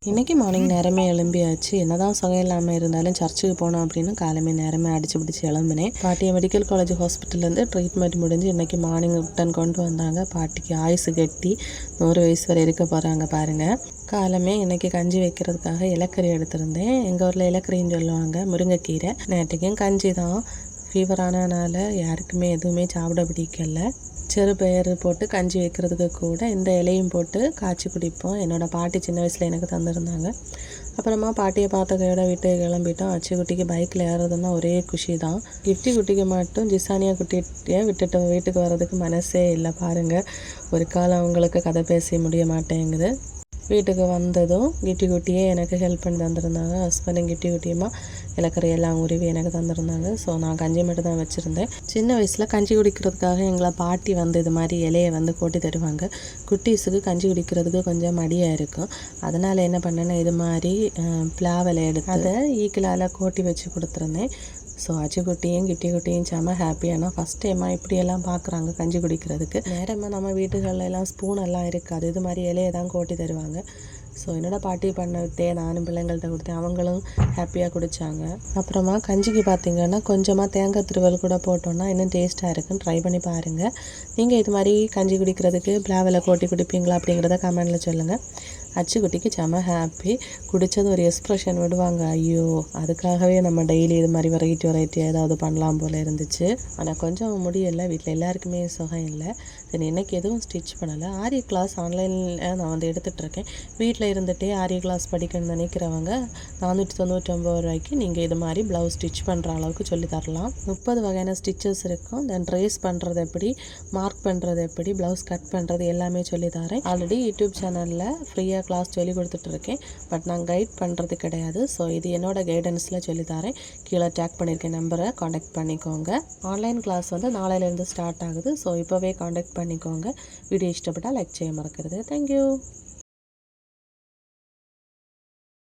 இன்றைக்கி மார்னிங் நேரமே எழும்பியாச்சு. என்னதான் சுகம் இல்லாமல் இருந்தாலும் சர்ச்சுக்கு போனோம் அப்படின்னு காலமே நேரமே அடிச்சு பிடிச்சி எழும்பினேன். பாட்டியை மெடிக்கல் காலேஜ் ஹாஸ்பிட்டல்லேருந்து ட்ரீட்மெண்ட் முடிஞ்சு இன்றைக்கி மார்னிங் ரிட்டன் கொண்டு வந்தாங்க. பாட்டிக்கு ஆயுசு கட்டி 100 வயசு வரை இருக்க போகிறாங்க பாருங்கள். காலமே இன்றைக்கி கஞ்சி வைக்கிறதுக்காக இலக்கறி எடுத்திருந்தேன். எங்கள் ஊரில் இலக்கறின்னு சொல்லுவாங்க, முருங்கைக்கீரை. நேற்றுக்கும் கஞ்சி தான். ஃபீவர் ஆனதுனால யாருக்குமே எதுவுமே சாப்பிட பிடிக்கல. சிறுபயிறு போட்டு கஞ்சி வைக்கிறதுக்கு கூட இந்த இலையும் போட்டு காய்ச்சி குடிப்போம். என்னோடய பாட்டி சின்ன வயசில் எனக்கு தந்திருந்தாங்க. அப்புறமா பாட்டியை பார்த்த கையோட வீட்டுக்கு கிளம்பிட்டோம். அச்சு குட்டிக்கு பைக்கில் ஏறுறதுன்னா ஒரே குஷி தான். கிஃப்டி குட்டிக்கு மட்டும் ஜிசானியா குட்டியை விட்டுட்டு வீட்டுக்கு வர்றதுக்கு மனசே இல்லை பாருங்கள். ஒரு காலம் அவங்களுக்கு கதை பேச முடிய மாட்டேங்குது. வீட்டுக்கு வந்ததும் கிட்டி குட்டியே எனக்கு ஹெல்ப் பண்ணி தந்திருந்தாங்க. ஹஸ்பண்டும் கிட்டி குட்டியுமா இலக்கறையெல்லாம் உருவி எனக்கு தந்திருந்தாங்க. ஸோ நான் கஞ்சி மட்டும் தான் வச்சுருந்தேன். சின்ன வயசில் கஞ்சி குடிக்கிறதுக்காக எங்களை பாட்டி வந்து இது மாதிரி இலையை வந்து போட்டு தருவாங்க. குட்டீஸுக்கு கஞ்சி குடிக்கிறதுக்கு கொஞ்சம் மடியாக இருக்கும். அதனால் என்ன பண்ணேன்னா இது மாதிரி பிளாவலை எடுத்து அதை ஈக்கிலால் கோட்டி வச்சு கொடுத்துருந்தேன். ஸோ அச்சுக்குட்டியும் கிட்டி குட்டியும் செம்ம ஹாப்பியானா ஃபஸ்ட் டைமாக இப்படியெல்லாம் பார்க்குறாங்க கஞ்சி குடிக்கிறதுக்கு. நேரமாக நம்ம வீட்டுகள்லாம் ஸ்பூன் எல்லாம் இருக்காது, இது மாதிரி இலையை தான் கோட்டி தருவாங்க. ஸோ என்னோட பாட்டி பண்ண விட்டே நானும் பிள்ளைங்கள்ட்ட கொடுத்தேன். அவங்களும் ஹாப்பியாக குடித்தாங்க. அப்புறமா கஞ்சிக்கு பார்த்திங்கன்னா கொஞ்சமாக தேங்காய் திருவல் கூட போட்டோன்னா இன்னும் டேஸ்ட்டாக இருக்குன்னு ட்ரை பண்ணி பாருங்கள். நீங்கள் இது மாதிரி கஞ்சி குடிக்கிறதுக்கு பிளாவில் கோட்டி குடிப்பீங்களா அப்படிங்கிறத கமெண்டில் சொல்லுங்கள். அச்சுக்குட்டிக்கு செம ஹாப்பி. குடித்தது ஒரு எக்ஸ்ப்ரெஷன் விடுவாங்க, ஐயோ அதுக்காகவே நம்ம டெய்லி இது மாதிரி வெரைட்டியாக ஏதாவது பண்ணலாம் போல் இருந்துச்சு. ஆனால் கொஞ்சம் முடியலை, வீட்டில் எல்லாருக்குமே சுகம் இல்லை. சரி இன்றைக்கி எதுவும் ஸ்டிச் பண்ணலை. ஆரி கிளாஸ் ஆன்லைனில் நான் வந்து எடுத்துகிட்ருக்கேன். வீட்டில் இருந்துகிட்டே ஆரி கிளாஸ் படிக்கணும்னு நினைக்கிறவங்க 499 ரூபாய்க்கு நீங்கள் இது மாதிரி ப்ளவுஸ் ஸ்டிச் பண்ணுற அளவுக்கு சொல்லி தரலாம். 30 வகையான ஸ்டிச்சஸ் இருக்கும். தென் ட்ரேஸ் பண்ணுறது எப்படி, மார்க் பண்ணுறது எப்படி, ப்ளவுஸ் கட் பண்ணுறது எல்லாமே சொல்லி தரேன். ஆல்ரெடி யூடியூப் சேனலில் ஃப்ரீயாக கிளாஸ் சொல்லி கொடுத்துட்ருக்கேன். பட் நான் கைட் பண்ணுறது கிடையாது. ஸோ இது என்னோடய கைடன்ஸில் சொல்லித்தரேன். கீழே டேக் பண்ணியிருக்கேன் நம்பரை காண்டாக்ட் பண்ணிக்கோங்க. ஆன்லைன் கிளாஸ் வந்து நாளையிலேருந்து ஸ்டார்ட் ஆகுது. ஸோ இப்போவே காண்டாக்ட் பண்ணிக்கோங்க. வீடியோ இஷ்டப்பட்டால் லைக் செய்ய மறக்கிறது. தேங்க்யூ.